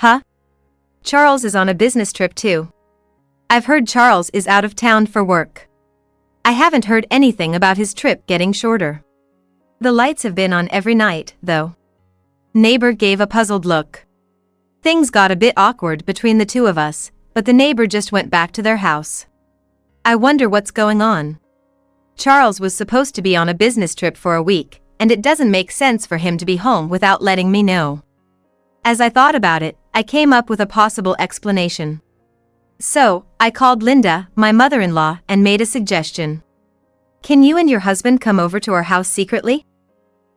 Huh? Charles is on a business trip too. I've heard Charles is out of town for work. I haven't heard anything about his trip getting shorter. The lights have been on every night, though. Neighbor gave a puzzled look. Things got a bit awkward between the two of us, but the neighbor just went back to their house. I wonder what's going on. Charles was supposed to be on a business trip for a week, and it doesn't make sense for him to be home without letting me know. As I thought about it, I came up with a possible explanation. So, I called Linda, my mother-in-law, and made a suggestion. Can you and your husband come over to our house secretly?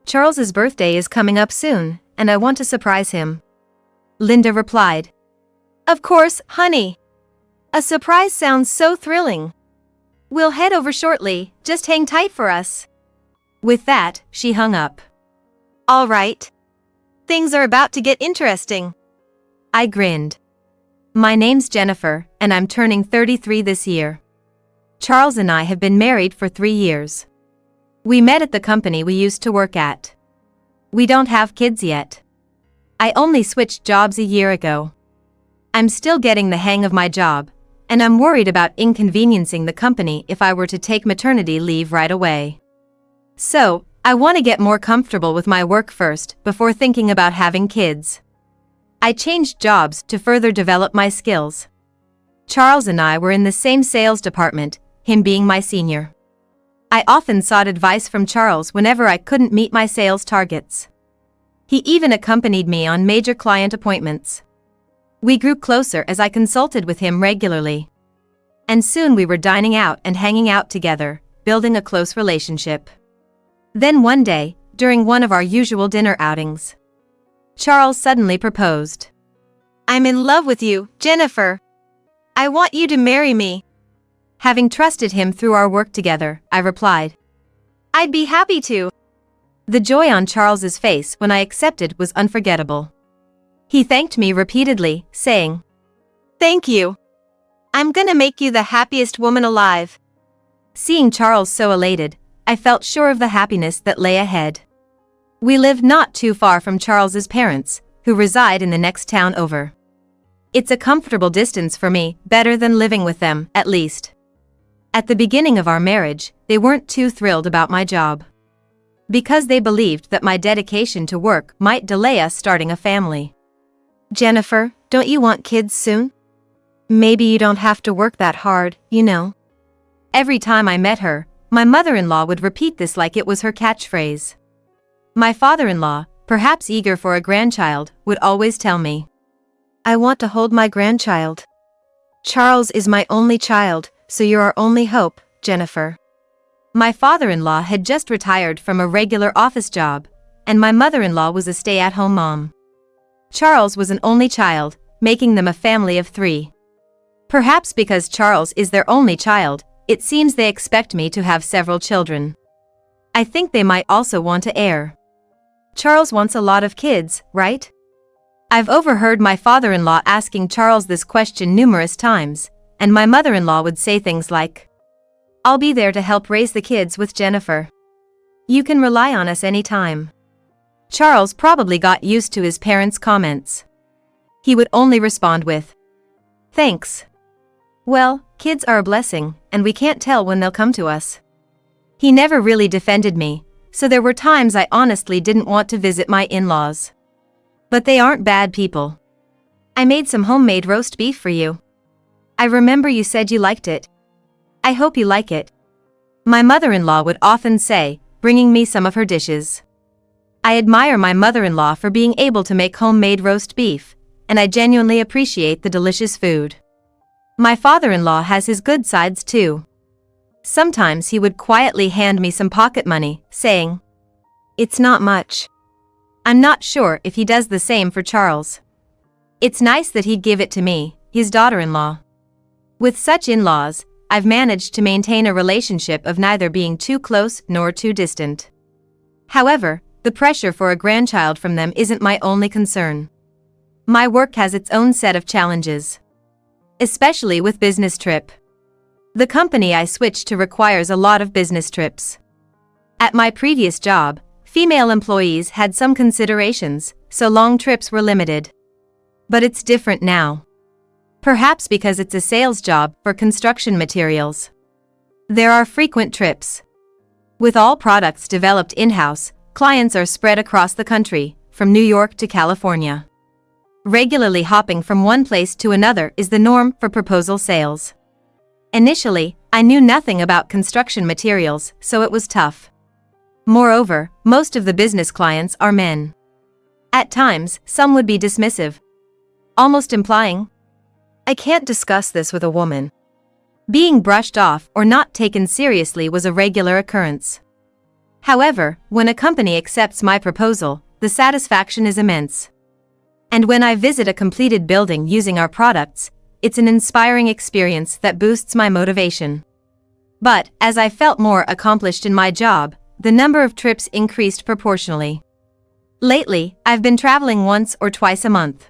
Charles's birthday is coming up soon, and I want to surprise him. Linda replied. Of course, honey. A surprise sounds so thrilling. We'll head over shortly, just hang tight for us. With that, she hung up. All right. Things are about to get interesting. I grinned. My name's Jennifer, and I'm turning 33 this year. Charles and I have been married for 3 years. We met at the company we used to work at. We don't have kids yet. I only switched jobs a year ago. I'm still getting the hang of my job, and I'm worried about inconveniencing the company if I were to take maternity leave right away. So, I want to get more comfortable with my work first before thinking about having kids. I changed jobs to further develop my skills. Charles and I were in the same sales department, him being my senior. I often sought advice from Charles whenever I couldn't meet my sales targets. He even accompanied me on major client appointments. We grew closer as I consulted with him regularly. And soon we were dining out and hanging out together, building a close relationship. Then one day, during one of our usual dinner outings, Charles suddenly proposed. I'm in love with you, Jennifer. I want you to marry me. Having trusted him through our work together, I replied, I'd be happy to. The joy on Charles's face when I accepted was unforgettable. He thanked me repeatedly, saying, Thank you. I'm gonna make you the happiest woman alive. Seeing Charles so elated, I felt sure of the happiness that lay ahead. We live not too far from Charles's parents, who reside in the next town over. It's a comfortable distance for me, better than living with them, at least. At the beginning of our marriage, they weren't too thrilled about my job. Because they believed that my dedication to work might delay us starting a family. Jennifer, don't you want kids soon? Maybe you don't have to work that hard, you know. Every time I met her, my mother-in-law would repeat this like it was her catchphrase. My father-in-law, perhaps eager for a grandchild, would always tell me, I want to hold my grandchild. Charles is my only child, so you're our only hope, Jennifer. My father-in-law had just retired from a regular office job, and my mother-in-law was a stay-at-home mom. Charles was an only child, making them a family of 3. Perhaps because Charles is their only child, it seems they expect me to have several children. I think they might also want to heir. Charles wants a lot of kids, right? I've overheard my father-in-law asking Charles this question numerous times, and my mother-in-law would say things like, I'll be there to help raise the kids with Jennifer. You can rely on us anytime. Charles probably got used to his parents' comments. He would only respond with, Thanks. Well, kids are a blessing, and we can't tell when they'll come to us. He never really defended me, so there were times I honestly didn't want to visit my in-laws. But they aren't bad people. I made some homemade roast beef for you. I remember you said you liked it. I hope you like it. My mother-in-law would often say, bringing me some of her dishes. I admire my mother-in-law for being able to make homemade roast beef, and I genuinely appreciate the delicious food. My father-in-law has his good sides too. Sometimes he would quietly hand me some pocket money, saying, It's not much. I'm not sure if he does the same for Charles. It's nice that he'd give it to me, his daughter-in-law. With such in-laws, I've managed to maintain a relationship of neither being too close nor too distant. However, the pressure for a grandchild from them isn't my only concern. My work has its own set of challenges. Especially with business trip. The company I switched to requires a lot of business trips. At my previous job, female employees had some considerations, so long trips were limited. But it's different now. Perhaps because it's a sales job for construction materials. There are frequent trips. With all products developed in-house, clients are spread across the country, from New York to California. Regularly hopping from one place to another is the norm for proposal sales. Initially, I knew nothing about construction materials, so it was tough. Moreover, most of the business clients are men. At times, some would be dismissive, almost implying, "I can't discuss this with a woman." Being brushed off or not taken seriously was a regular occurrence. However, when a company accepts my proposal, the satisfaction is immense. And when I visit a completed building using our products, it's an inspiring experience that boosts my motivation. But, as I felt more accomplished in my job, the number of trips increased proportionally. Lately, I've been traveling once or twice a month,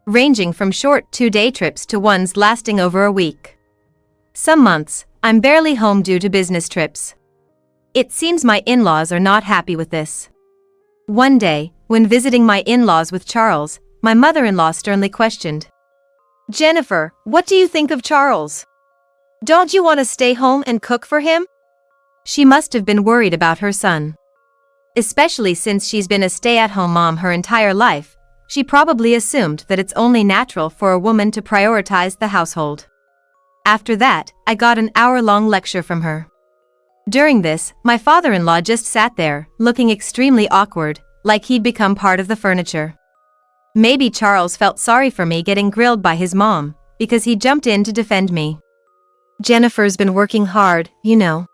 ranging from short 2-day trips to ones lasting over a week. Some months, I'm barely home due to business trips. It seems my in-laws are not happy with this. One day, when visiting my in-laws with Charles, my mother-in-law sternly questioned, "Jennifer, what do you think of Charles? Don't you want to stay home and cook for him?" She must have been worried about her son. Especially since she's been a stay-at-home mom her entire life, she probably assumed that it's only natural for a woman to prioritize the household. After that, I got an hour-long lecture from her. During this, my father-in-law just sat there, looking extremely awkward, like he'd become part of the furniture. Maybe Charles felt sorry for me getting grilled by his mom, because he jumped in to defend me. "Jennifer's been working hard, you know.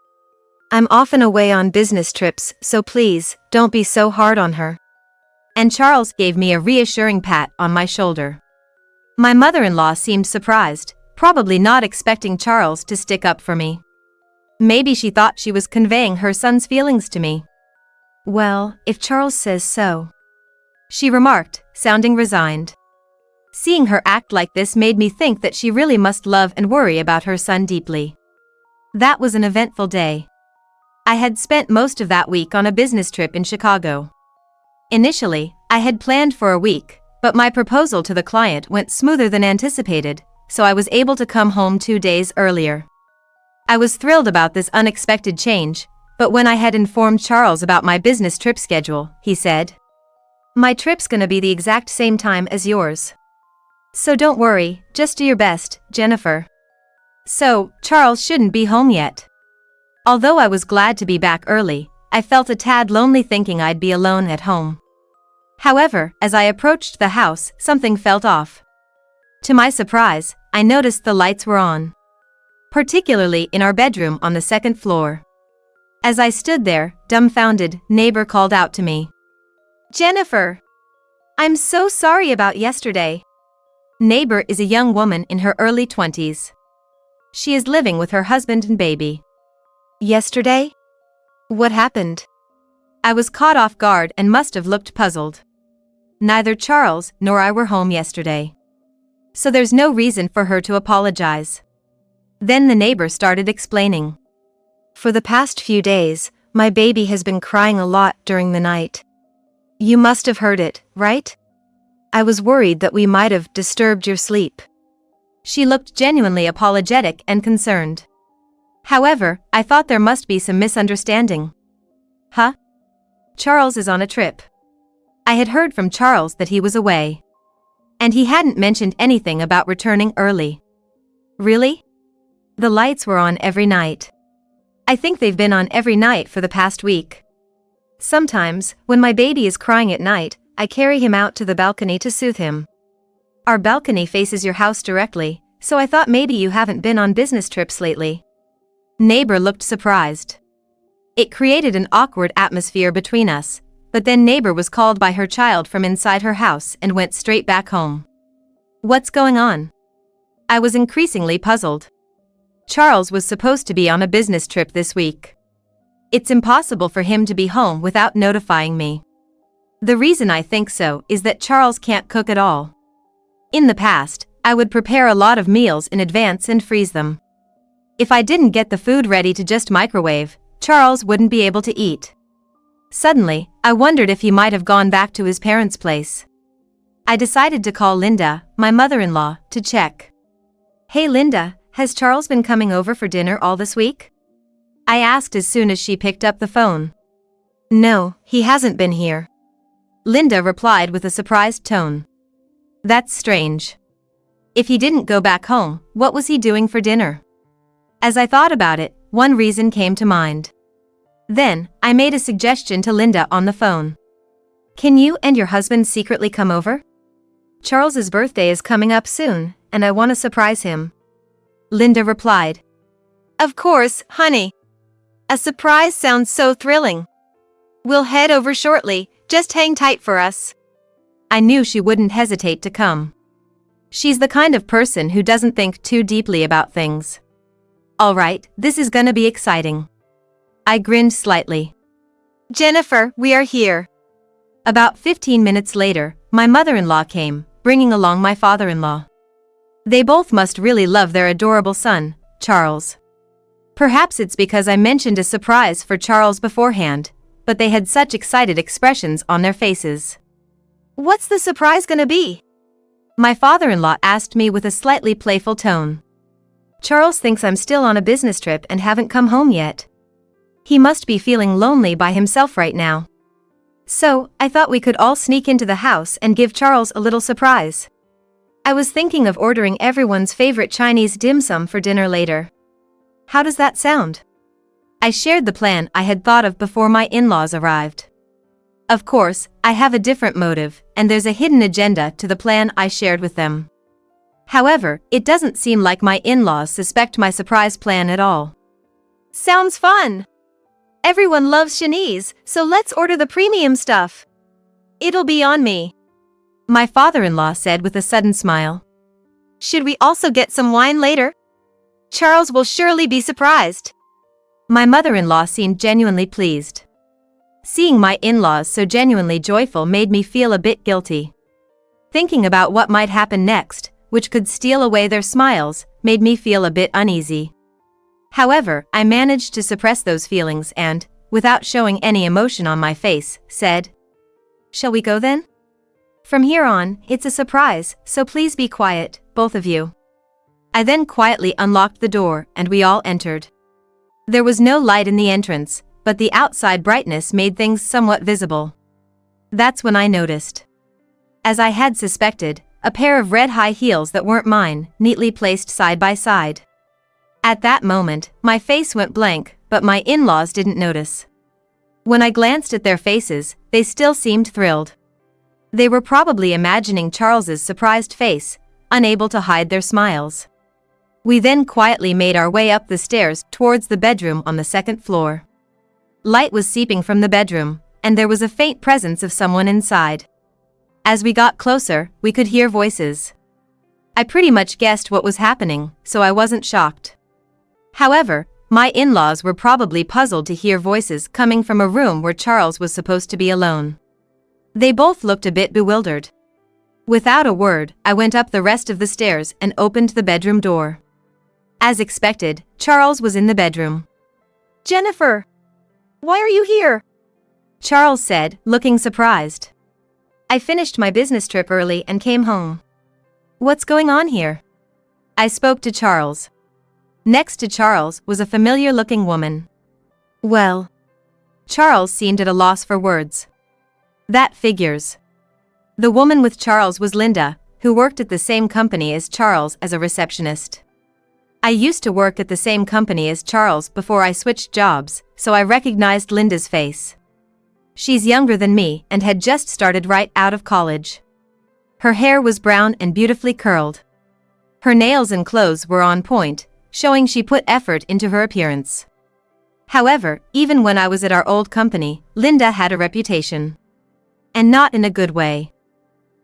I'm often away on business trips, so please, don't be so hard on her." And Charles gave me a reassuring pat on my shoulder. My mother-in-law seemed surprised, probably not expecting Charles to stick up for me. Maybe she thought she was conveying her son's feelings to me. "Well, if Charles says so," she remarked, sounding resigned. Seeing her act like this made me think that she really must love and worry about her son deeply. That was an eventful day. I had spent most of that week on a business trip in Chicago. Initially, I had planned for a week, but my proposal to the client went smoother than anticipated, so I was able to come home 2 days earlier. I was thrilled about this unexpected change, but when I had informed Charles about my business trip schedule, he said, "My trip's gonna be the exact same time as yours. So don't worry, just do your best, Jennifer." So, Charles shouldn't be home yet. Although I was glad to be back early, I felt a tad lonely thinking I'd be alone at home. However, as I approached the house, something felt off. To my surprise, I noticed the lights were on, particularly in our bedroom on the second floor. As I stood there, dumbfounded, neighbor called out to me, "Jennifer! I'm so sorry about yesterday." Neighbor is a young woman in her early 20s. She is living with her husband and baby. "Yesterday? What happened?" I was caught off guard and must have looked puzzled. Neither Charles nor I were home yesterday, so there's no reason for her to apologize. Then the neighbor started explaining. "For the past few days, my baby has been crying a lot during the night. You must have heard it, right? I was worried that we might have disturbed your sleep." She looked genuinely apologetic and concerned. However, I thought there must be some misunderstanding. Huh? Charles is on a trip. I had heard from Charles that he was away. And he hadn't mentioned anything about returning early. Really? The lights were on every night. I think they've been on every night for the past week. Sometimes, when my baby is crying at night, I carry him out to the balcony to soothe him. Our balcony faces your house directly, so I thought maybe you haven't been on business trips lately. Neighbor looked surprised. It created an awkward atmosphere between us, but then neighbor was called by her child from inside her house and went straight back home. What's going on? I was increasingly puzzled. Charles was supposed to be on a business trip this week. It's impossible for him to be home without notifying me. The reason I think so is that Charles can't cook at all. In the past, I would prepare a lot of meals in advance and freeze them. If I didn't get the food ready to just microwave, Charles wouldn't be able to eat. Suddenly, I wondered if he might have gone back to his parents' place. I decided to call Linda, my mother-in-law, to check. "Hey Linda, has Charles been coming over for dinner all this week?" I asked as soon as she picked up the phone. "No, he hasn't been here," Linda replied with a surprised tone. "That's strange. If he didn't go back home, what was he doing for dinner?" As I thought about it, one reason came to mind. Then, I made a suggestion to Linda on the phone. "Can you and your husband secretly come over? Charles's birthday is coming up soon, and I want to surprise him." Linda replied, "Of course, honey. A surprise sounds so thrilling. We'll head over shortly, just hang tight for us." I knew she wouldn't hesitate to come. She's the kind of person who doesn't think too deeply about things. "All right, this is gonna be exciting." I grinned slightly. "Jennifer, we are here." About 15 minutes later, my mother-in-law came, bringing along my father-in-law. They both must really love their adorable son, Charles. Perhaps it's because I mentioned a surprise for Charles beforehand, but they had such excited expressions on their faces. "What's the surprise gonna be?" my father-in-law asked me with a slightly playful tone. "Charles thinks I'm still on a business trip and haven't come home yet. He must be feeling lonely by himself right now. So, I thought we could all sneak into the house and give Charles a little surprise. I was thinking of ordering everyone's favorite Chinese dim sum for dinner later. How does that sound?" I shared the plan I had thought of before my in-laws arrived. Of course, I have a different motive, and there's a hidden agenda to the plan I shared with them. However, it doesn't seem like my in-laws suspect my surprise plan at all. "Sounds fun! Everyone loves Chinese, so let's order the premium stuff. It'll be on me," my father-in-law said with a sudden smile. "Should we also get some wine later? Charles will surely be surprised." My mother-in-law seemed genuinely pleased. Seeing my in-laws so genuinely joyful made me feel a bit guilty. Thinking about what might happen next, which could steal away their smiles, made me feel a bit uneasy. However, I managed to suppress those feelings and, without showing any emotion on my face, said, "Shall we go then? From here on, it's a surprise, so please be quiet, both of you." I then quietly unlocked the door, and we all entered. There was no light in the entrance, but the outside brightness made things somewhat visible. That's when I noticed. As I had suspected, a pair of red high heels that weren't mine, neatly placed side by side. At that moment, my face went blank, but my in-laws didn't notice. When I glanced at their faces, they still seemed thrilled. They were probably imagining Charles's surprised face, unable to hide their smiles. We then quietly made our way up the stairs towards the bedroom on the second floor. Light was seeping from the bedroom, and there was a faint presence of someone inside. As we got closer, we could hear voices. I pretty much guessed what was happening, so I wasn't shocked. However, my in-laws were probably puzzled to hear voices coming from a room where Charles was supposed to be alone. They both looked a bit bewildered. Without a word, I went up the rest of the stairs and opened the bedroom door. As expected, Charles was in the bedroom. "Jennifer! Why are you here?" Charles said, looking surprised. "I finished my business trip early and came home." "What's going on here?" I spoke to Charles. Next to Charles was a familiar-looking woman. "Well..." Charles seemed at a loss for words. "That figures." The woman with Charles was Linda, who worked at the same company as Charles as a receptionist. I used to work at the same company as Charles before I switched jobs, so I recognized Linda's face. She's younger than me and had just started right out of college. Her hair was brown and beautifully curled. Her nails and clothes were on point, showing she put effort into her appearance. However, even when I was at our old company, Linda had a reputation. And not in a good way.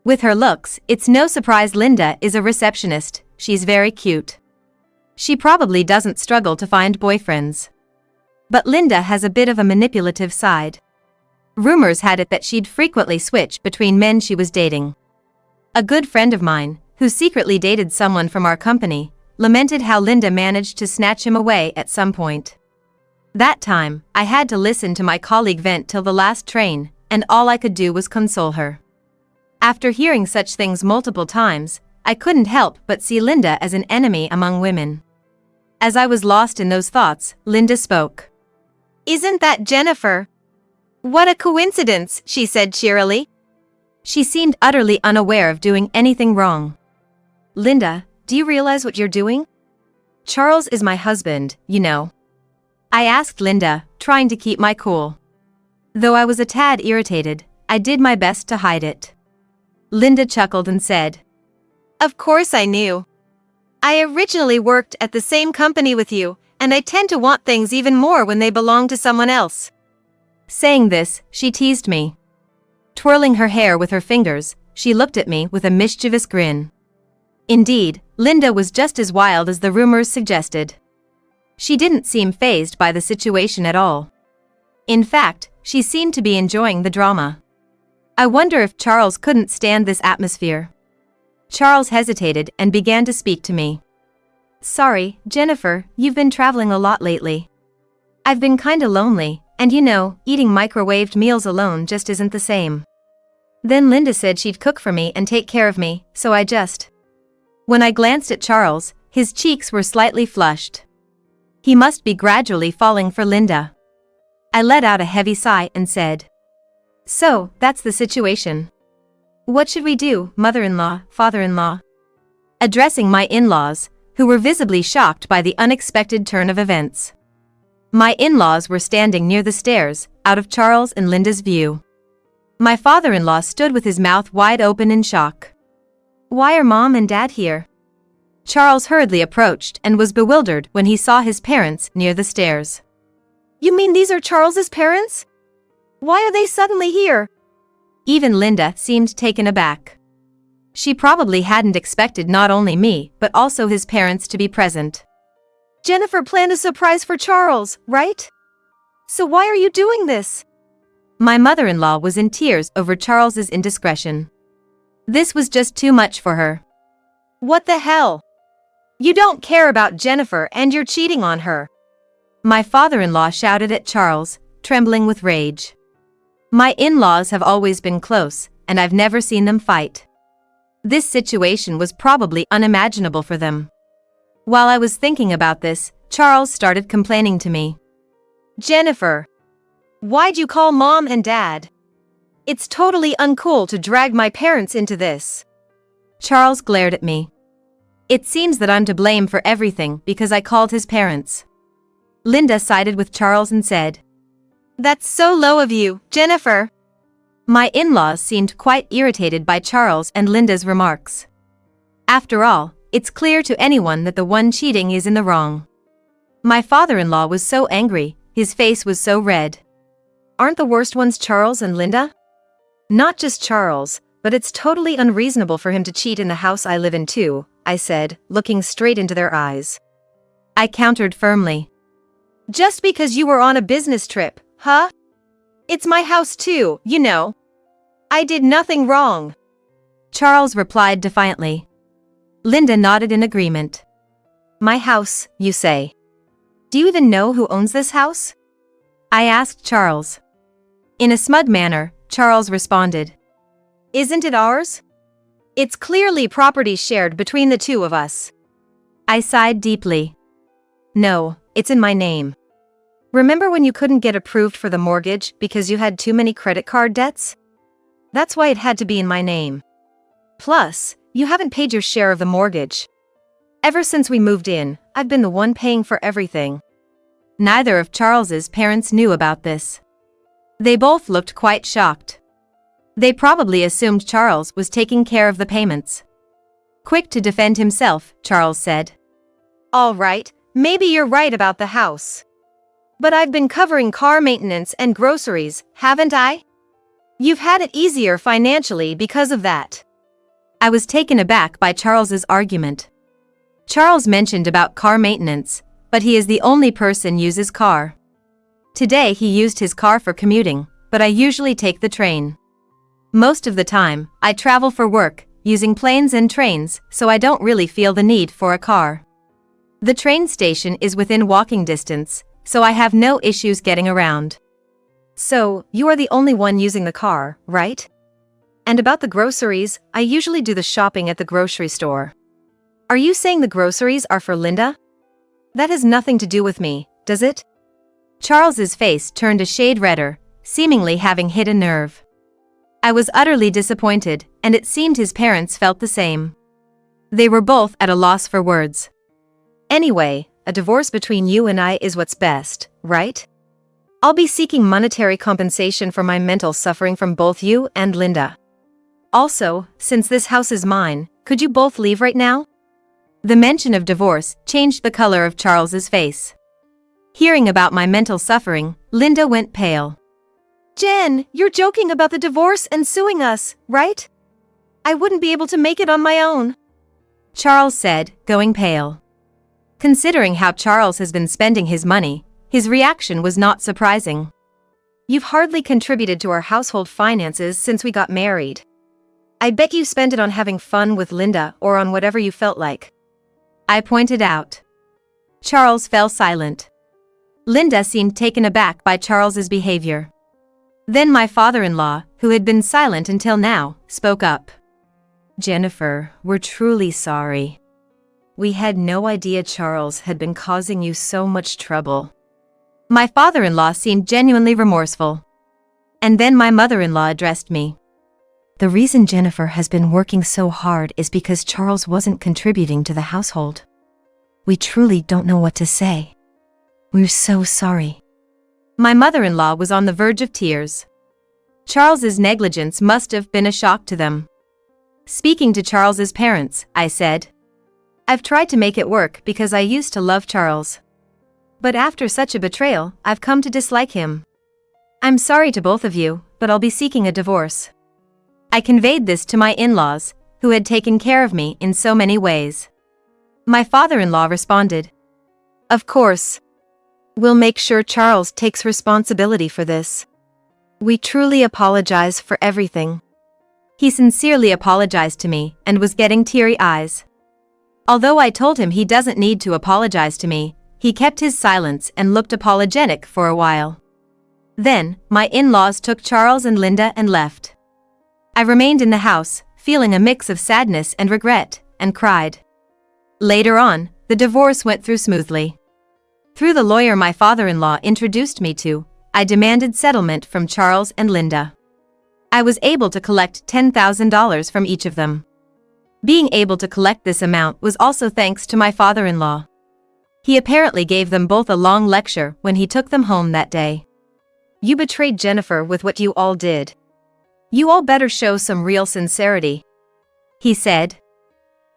With her looks, it's no surprise Linda is a receptionist. She's very cute. She probably doesn't struggle to find boyfriends. But Linda has a bit of a manipulative side. Rumors had it that she'd frequently switch between men she was dating. A good friend of mine, who secretly dated someone from our company, lamented how Linda managed to snatch him away at some point. That time, I had to listen to my colleague vent till the last train, and all I could do was console her. After hearing such things multiple times, I couldn't help but see Linda as an enemy among women. As I was lost in those thoughts, Linda spoke. "Isn't that Jennifer?" "What a coincidence," she said cheerily. She seemed utterly unaware of doing anything wrong. "Linda, do you realize what you're doing? Charles is my husband, you know." I asked Linda, trying to keep my cool. Though I was a tad irritated, I did my best to hide it. Linda chuckled and said, "Of course I knew. I originally worked at the same company with you, and I tend to want things even more when they belong to someone else." Saying this, she teased me. Twirling her hair with her fingers, she looked at me with a mischievous grin. Indeed, Linda was just as wild as the rumors suggested. She didn't seem fazed by the situation at all. In fact, she seemed to be enjoying the drama. I wonder if Charles couldn't stand this atmosphere. Charles hesitated and began to speak to me. "Sorry, Jennifer, you've been traveling a lot lately. I've been kinda lonely, and you know, eating microwaved meals alone just isn't the same. Then Linda said she'd cook for me and take care of me, so I just..." When I glanced at Charles, his cheeks were slightly flushed. He must be gradually falling for Linda. I let out a heavy sigh and said, "So, that's the situation. What should we do, mother-in-law, father-in-law?" Addressing my in-laws, who were visibly shocked by the unexpected turn of events. My in-laws were standing near the stairs, out of Charles and Linda's view. My father-in-law stood with his mouth wide open in shock. "Why are Mom and Dad here?" Charles hurriedly approached and was bewildered when he saw his parents near the stairs. "You mean these are Charles's parents? Why are they suddenly here?" Even Linda seemed taken aback. She probably hadn't expected not only me, but also his parents to be present. "Jennifer planned a surprise for Charles, right? So why are you doing this?" My mother-in-law was in tears over Charles's indiscretion. This was just too much for her. "What the hell? You don't care about Jennifer and you're cheating on her," my father-in-law shouted at Charles, trembling with rage. My in-laws have always been close, and I've never seen them fight. This situation was probably unimaginable for them. While I was thinking about this, Charles started complaining to me. "Jennifer, why'd you call Mom and Dad? It's totally uncool to drag my parents into this." Charles glared at me. "It seems that I'm to blame for everything because I called his parents." Linda sided with Charles and said, "That's so low of you, Jennifer." My in-laws seemed quite irritated by Charles and Linda's remarks. After all, it's clear to anyone that the one cheating is in the wrong. My father-in-law was so angry, his face was so red. "Aren't the worst ones Charles and Linda?" "Not just Charles, but it's totally unreasonable for him to cheat in the house I live in too," I said, looking straight into their eyes. I countered firmly. "Just because you were on a business trip, huh? It's my house too, you know. I did nothing wrong," Charles replied defiantly. Linda nodded in agreement. "My house, you say? Do you even know who owns this house?" I asked Charles. In a smug manner, Charles responded, "Isn't it ours? It's clearly property shared between the two of us." I sighed deeply. "No, it's in my name. Remember when you couldn't get approved for the mortgage because you had too many credit card debts? That's why it had to be in my name. Plus, you haven't paid your share of the mortgage. Ever since we moved in, I've been the one paying for everything." Neither of Charles's parents knew about this. They both looked quite shocked. They probably assumed Charles was taking care of the payments. Quick to defend himself, Charles said, "All right, maybe you're right about the house. But I've been covering car maintenance and groceries, haven't I? You've had it easier financially because of that." I was taken aback by Charles's argument. Charles mentioned about car maintenance, but he is the only person uses car. Today he used his car for commuting, but I usually take the train. Most of the time, I travel for work, using planes and trains, so I don't really feel the need for a car. The train station is within walking distance, so I have no issues getting around. "So, you are the only one using the car, right?" And about the groceries, I usually do the shopping at the grocery store. Are you saying the groceries are for Linda? That has nothing to do with me, does it? Charles's face turned a shade redder, seemingly having hit a nerve. I was utterly disappointed, and it seemed his parents felt the same. They were both at a loss for words. Anyway, a divorce between you and I is what's best, right? I'll be seeking monetary compensation for my mental suffering from both you and Linda. Also, since this house is mine, could you both leave right now? The mention of divorce changed the color of Charles's face. Hearing about my mental suffering, Linda went pale. Jen, you're joking about the divorce and suing us, right? I wouldn't be able to make it on my own, Charles said, going pale. Considering how Charles has been spending his money, his reaction was not surprising. You've hardly contributed to our household finances since we got married. I bet you spent it on having fun with Linda or on whatever you felt like, I pointed out. Charles fell silent. Linda seemed taken aback by Charles's behavior. Then my father-in-law, who had been silent until now, spoke up. Jennifer, we're truly sorry. We had no idea Charles had been causing you so much trouble. My father-in-law seemed genuinely remorseful. And then my mother-in-law addressed me. The reason Jennifer has been working so hard is because Charles wasn't contributing to the household. We truly don't know what to say. We're so sorry. My mother-in-law was on the verge of tears. Charles's negligence must have been a shock to them. Speaking to Charles's parents, I said, I've tried to make it work because I used to love Charles. But after such a betrayal, I've come to dislike him. I'm sorry to both of you, but I'll be seeking a divorce. I conveyed this to my in-laws, who had taken care of me in so many ways. My father-in-law responded, Of course. We'll make sure Charles takes responsibility for this. We truly apologize for everything. He sincerely apologized to me and was getting teary eyes. Although I told him he doesn't need to apologize to me, he kept his silence and looked apologetic for a while. Then, my in-laws took Charles and Linda and left. I remained in the house, feeling a mix of sadness and regret, and cried. Later on, the divorce went through smoothly. Through the lawyer my father-in-law introduced me to, I demanded settlement from Charles and Linda. I was able to collect $10,000 from each of them. Being able to collect this amount was also thanks to my father-in-law. He apparently gave them both a long lecture when he took them home that day. You betrayed Jennifer with what you all did. You all better show some real sincerity, he said.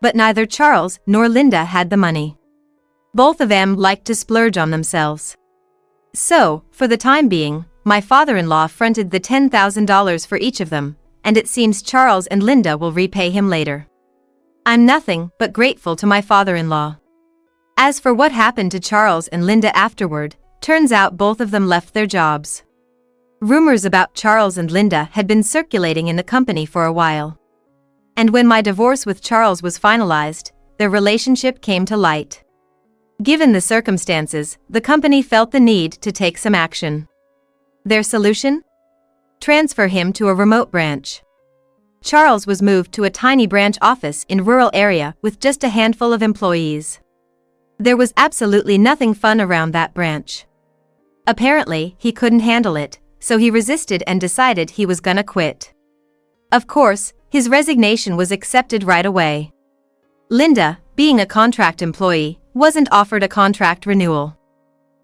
But neither Charles nor Linda had the money. Both of them liked to splurge on themselves. So, for the time being, my father-in-law fronted the $10,000 for each of them, and it seems Charles and Linda will repay him later. I'm nothing but grateful to my father-in-law. As for what happened to Charles and Linda afterward, turns out both of them left their jobs. Rumors about Charles and Linda had been circulating in the company for a while. And when my divorce with Charles was finalized, their relationship came to light. Given the circumstances, the company felt the need to take some action. Their solution? Transfer him to a remote branch. Charles was moved to a tiny branch office in a rural area with just a handful of employees. There was absolutely nothing fun around that branch. Apparently, he couldn't handle it, so he resisted and decided he was gonna quit. Of course, his resignation was accepted right away. Linda, being a contract employee, wasn't offered a contract renewal.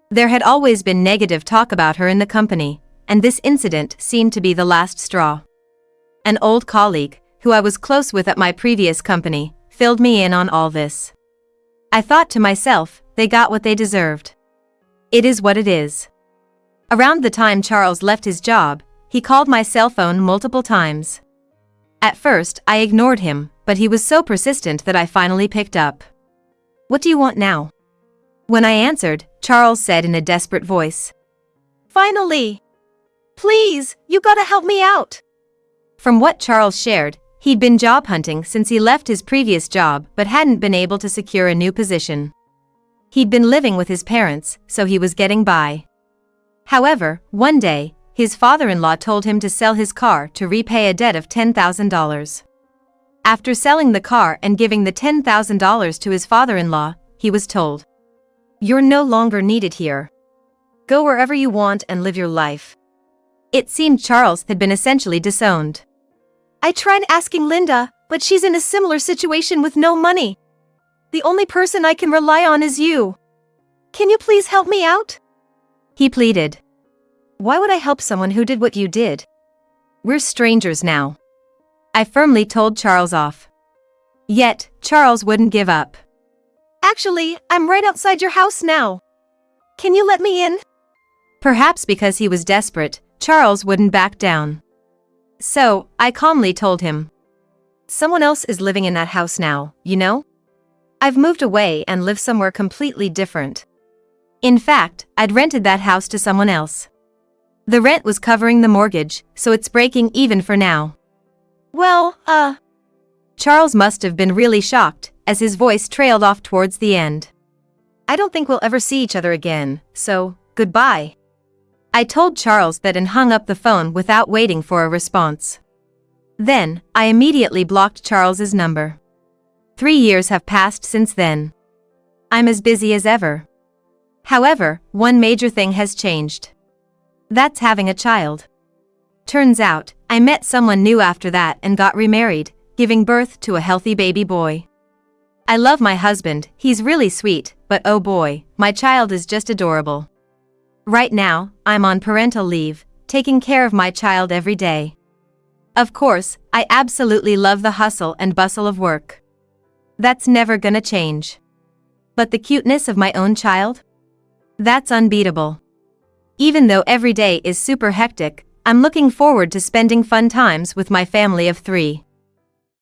There had always been negative talk about her in the company, and this incident seemed to be the last straw. An old colleague, who I was close with at my previous company, filled me in on all this. I thought to myself, they got what they deserved. It is what it is. Around the time Charles left his job, he called my cell phone multiple times. At first, I ignored him, but he was so persistent that I finally picked up. What do you want now? When I answered, Charles said in a desperate voice. Finally! Please, you gotta help me out! From what Charles shared, he'd been job hunting since he left his previous job but hadn't been able to secure a new position. He'd been living with his parents, so he was getting by. However, one day, his father-in-law told him to sell his car to repay a debt of $10,000. After selling the car and giving the $10,000 to his father-in-law, he was told, "You're no longer needed here. Go wherever you want and live your life." It seemed Charles had been essentially disowned. "I tried asking Linda, but she's in a similar situation with no money. The only person I can rely on is you. Can you please help me out?" he pleaded. "Why would I help someone who did what you did? We're strangers now," I firmly told Charles off. Yet, Charles wouldn't give up. "Actually, I'm right outside your house now. Can you let me in?" Perhaps because he was desperate, Charles wouldn't back down. So, I calmly told him, "Someone else is living in that house now, you know? I've moved away and live somewhere completely different. In fact, I'd rented that house to someone else. The rent was covering the mortgage, so it's breaking even for now." "Well, Charles must have been really shocked, as his voice trailed off towards the end. "I don't think we'll ever see each other again, so, goodbye." I told Charles that and hung up the phone without waiting for a response. Then, I immediately blocked Charles's number. 3 years have passed since then. I'm as busy as ever. However, one major thing has changed. That's having a child. Turns out, I met someone new after that and got remarried, giving birth to a healthy baby boy. I love my husband, he's really sweet, but oh boy, my child is just adorable. Right now, I'm on parental leave, taking care of my child every day. Of course, I absolutely love the hustle and bustle of work. That's never gonna change. But the cuteness of my own child? That's unbeatable. Even though every day is super hectic, I'm looking forward to spending fun times with my family of 3.